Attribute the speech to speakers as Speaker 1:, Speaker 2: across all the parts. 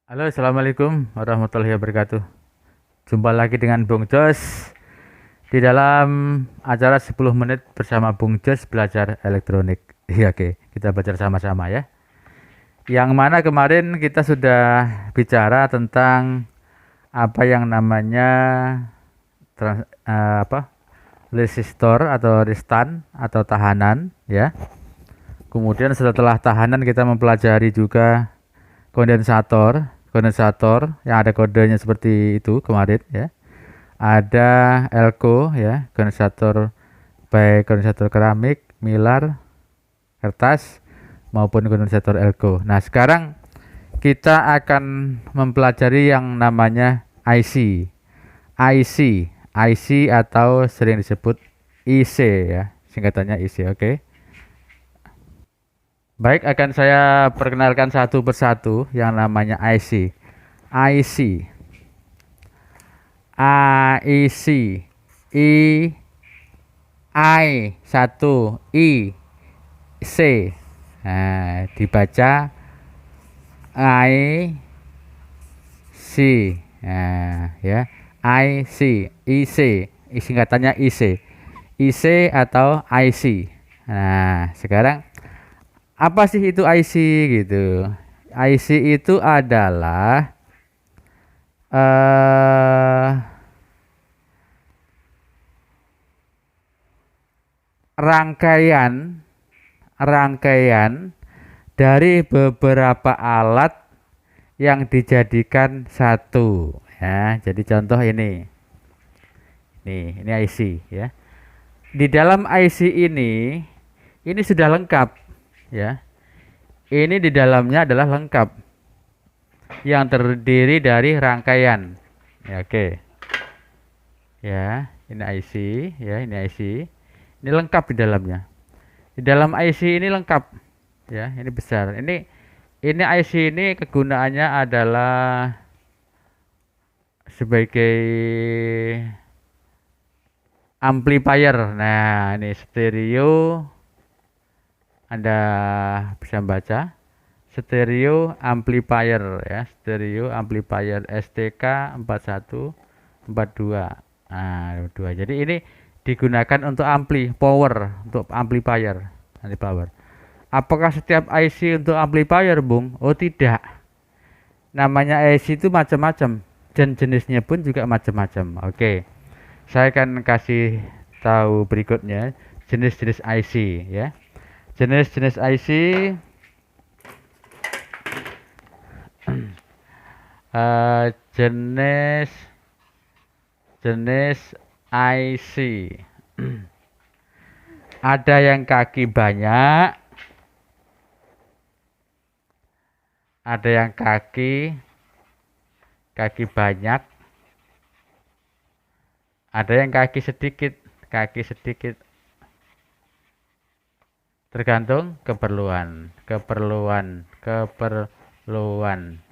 Speaker 1: Halo, assalamualaikum warahmatullahi wabarakatuh. Jumpa lagi dengan Bung Jos di dalam acara 10 menit bersama Bung Jos belajar elektronik. Iya, oke, kita belajar sama-sama ya. Yang mana kemarin kita sudah bicara tentang apa yang namanya apa resistor atau restan atau tahanan ya. Kemudian setelah tahanan kita mempelajari juga kondensator, kondensator yang ada kodenya seperti itu kemarin ya. Ada elko ya, kondensator baik kondensator keramik, milar, kertas maupun kondensator elko. Nah, sekarang kita akan mempelajari yang namanya IC. IC atau sering disebut IC ya, singkatannya IC, oke. Baik, akan saya perkenalkan satu persatu yang namanya IC. IC, IC, I satu I C. Nah, dibaca I C. Nah, ya. IC, singkatannya IC. IC atau IC. Nah, sekarang apa sih itu IC gitu? IC itu adalah eh rangkaian rangkaian dari beberapa alat yang dijadikan satu ya. Jadi contoh ini. Ini IC ya. Di dalam IC ini sudah lengkap ya. Ini di dalamnya adalah lengkap yang terdiri dari rangkaian. Ya, oke. Ya, ini IC ya, ini IC. Ini lengkap di dalamnya. Di dalam IC ini lengkap ya, ini besar. Ini IC ini kegunaannya adalah sebagai amplifier. Nah, ini stereo. Anda bisa baca stereo amplifier ya, stereo amplifier STK 4142. Nah, 2. Jadi ini digunakan untuk power, untuk amplifier, power. Apakah setiap IC untuk amplifier, Bung? Oh, tidak. Namanya IC itu macam-macam dan jenisnya pun juga macam-macam. Oke. Saya akan kasih tahu berikutnya jenis-jenis IC ya. Jenis-jenis IC jenis jenis IC. Ada yang kaki banyak, ada yang kaki banyak, ada yang kaki sedikit, tergantung keperluan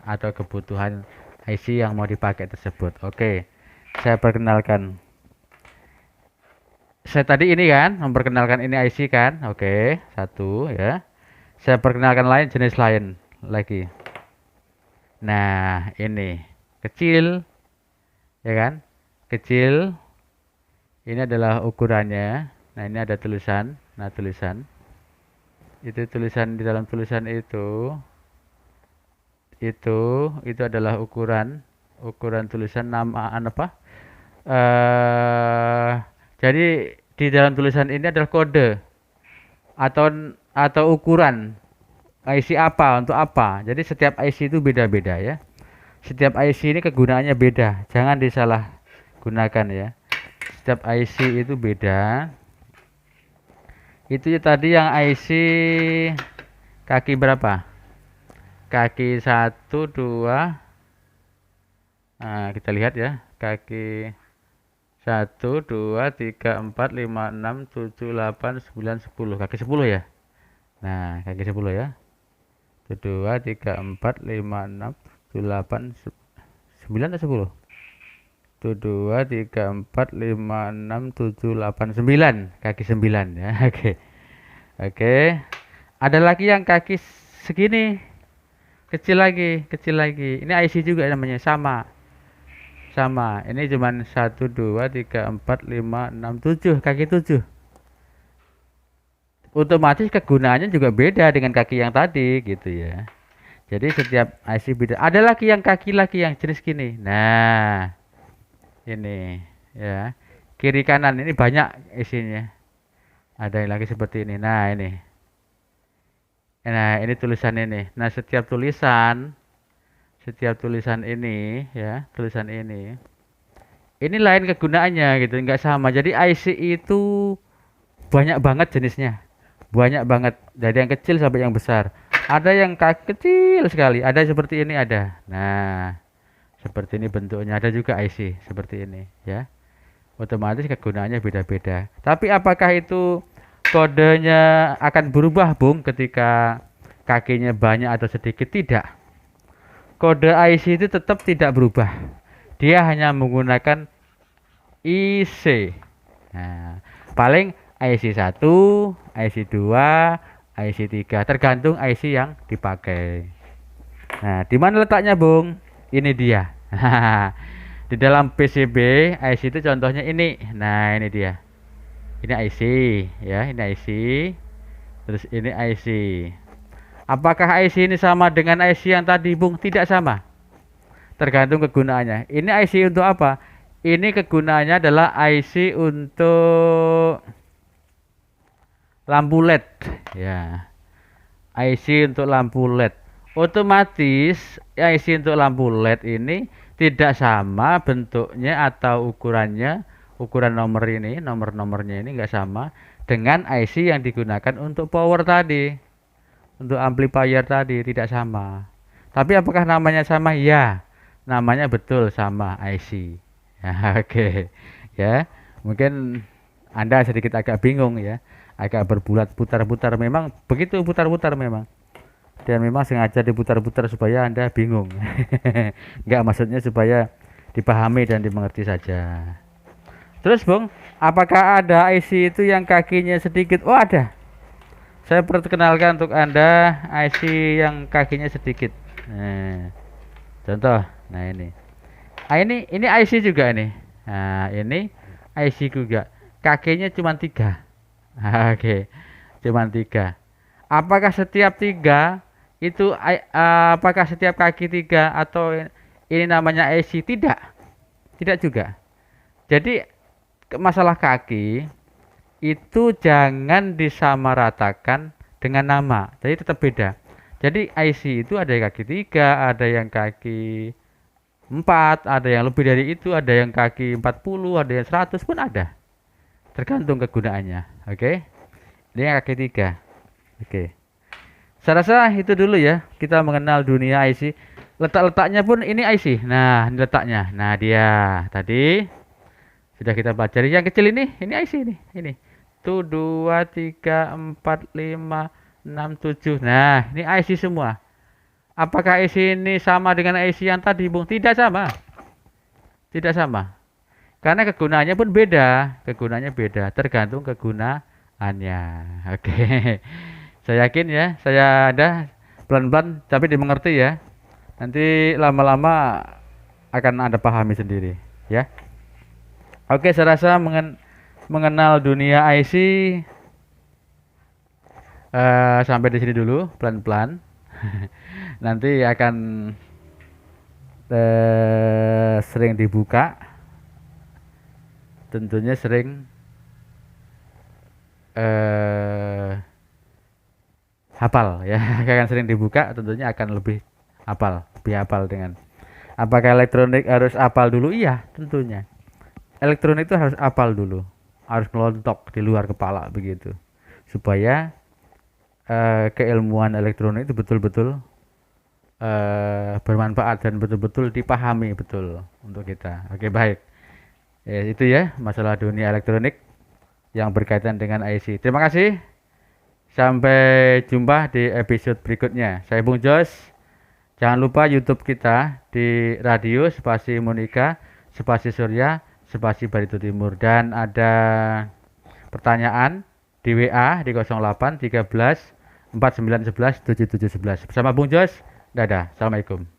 Speaker 1: atau kebutuhan IC yang mau dipakai tersebut. Oke, saya perkenalkan. Saya tadi ini kan memperkenalkan ini IC kan. Oke, satu ya. Saya perkenalkan jenis lain lagi. Nah, ini kecil ya kan, kecil. Ini adalah ukurannya. Nah, ini ada tulisan. Nah, tulisan itu, tulisan di dalam tulisan itu adalah ukuran tulisan nama apa. Jadi di dalam tulisan ini adalah kode atau ukuran IC apa untuk apa. Jadi setiap IC itu beda-beda ya. Setiap IC ini kegunaannya beda, jangan disalah gunakan ya. Setiap IC itu beda. Itu ya tadi yang IC kaki berapa? Kaki 1, 2. Nah, kita lihat ya. Kaki 1, 2, 3, 4, 5, 6, 7, 8, 9, 10. Kaki 10 ya. Nah, kaki 10 ya. 1, 2, 3, 4, 5, 6, 7, 8, 9 atau 10? 1, 2, 3, 4, 5, 6, 7, 8, 9. Kaki 9 ya. Oke. Oke. Ada lagi yang kaki segini. Kecil lagi, kecil lagi. Ini IC juga namanya, sama. Sama. Ini cuman 1, 2, 3, 4, 5, 6, 7, kaki 7. Otomatis kegunaannya juga beda dengan kaki yang tadi gitu ya. Jadi setiap IC beda. Ada lagi yang kaki lagi yang jenis gini. Nah, ini ya. Kiri kanan ini banyak isinya. Ada yang lagi seperti ini. Nah, ini. Nah, ini tulisan ini. Nah, setiap tulisan ini ya, tulisan ini lain kegunaannya gitu, nggak sama. Jadi IC itu banyak banget jenisnya, banyak banget dari yang kecil sampai yang besar. Ada yang kecil sekali, ada seperti ini ada. Nah, seperti ini bentuknya. Ada juga IC seperti ini ya. Otomatis kegunaannya beda-beda. Tapi apakah itu kodenya akan berubah, Bung, ketika kakinya banyak atau sedikit? Tidak. Kode IC itu tetap tidak berubah. Dia hanya menggunakan IC. Nah, paling IC 1, IC 2, IC 3, tergantung IC yang dipakai. Nah, di mana letaknya, Bung? Ini dia. Di dalam PCB, IC itu contohnya ini. Nah, ini dia. Ini IC, ya, ini IC. Terus ini IC. Apakah IC ini sama dengan IC yang tadi, Bung? Tidak sama. Tergantung kegunaannya. Ini IC untuk apa? Ini kegunaannya adalah IC untuk lampu LED, ya. IC untuk lampu LED. Otomatis IC untuk lampu LED ini tidak sama bentuknya atau ukurannya, ukuran nomor-nomornya ini enggak sama dengan IC yang digunakan untuk power tadi, untuk amplifier tadi, tidak sama. Tapi apakah namanya sama? Ya, namanya betul sama, IC. Ya, oke. Ya, mungkin Anda sedikit agak bingung ya, agak berbulat putar-putar, memang begitu, putar-putar memang. Dan memang sengaja diputar-putar supaya Anda bingung. Enggak, maksudnya supaya dipahami dan dimengerti saja. Terus, Bung, apakah ada IC itu yang kakinya sedikit? Oh, ada. Saya perkenalkan untuk Anda IC yang kakinya sedikit. Nah, contoh. Nah, ini. Ini IC juga nih. Nah, ini IC juga. Kakinya cuma 3. Oke. Cuma 3. Apakah setiap 3 itu apakah setiap kaki 3 atau ini namanya IC? Tidak. Tidak juga. Jadi masalah kaki itu jangan disamaratakan dengan nama. Jadi tetap beda. Jadi IC itu ada yang kaki 3, ada yang kaki 4, ada yang lebih dari itu, ada yang kaki 40, ada yang 100 pun ada. Tergantung kegunaannya. Oke. Ini yang kaki 3. Oke. Saya rasa itu dulu ya. Kita mengenal dunia IC. Letak-letaknya pun ini IC. Nah, ini letaknya. Nah, dia tadi sudah kita pelajari. Yang kecil ini IC ini. Ini. Tuh 2, 3, 4, 5, 6, 7. Nah, ini IC semua. Apakah IC ini sama dengan IC yang tadi, Bung? Tidak sama. Tidak sama. Karena kegunaannya pun beda. Kegunaannya beda. Tergantung kegunaannya. Oke. Saya yakin ya. Saya ada pelan-pelan tapi dimengerti ya. Nanti lama-lama akan Anda pahami sendiri. Ya. Oke, saya rasa mengenal dunia IC sampai di sini dulu, pelan-pelan. Nanti akan sering dibuka, tentunya sering hafal ya. Akan sering dibuka, tentunya akan lebih hafal dengan. Apakah elektronik harus hafal dulu? Iya, tentunya elektronik itu harus hafal dulu, harus ngelontok di luar kepala begitu, supaya keilmuan elektronik itu betul-betul bermanfaat dan betul-betul dipahami betul untuk kita. Oke, baik. Ya, itu ya masalah dunia elektronik yang berkaitan dengan IC. Terima kasih. Sampai jumpa di episode berikutnya. Saya Bung Jos. Jangan lupa YouTube kita di Radio Spasi Monika, Spasi Surya, Spasi Barito Timur. Dan ada pertanyaan di WA di 08 13 49 11 77 11 bersama Bung Jos Dadah, assalamualaikum.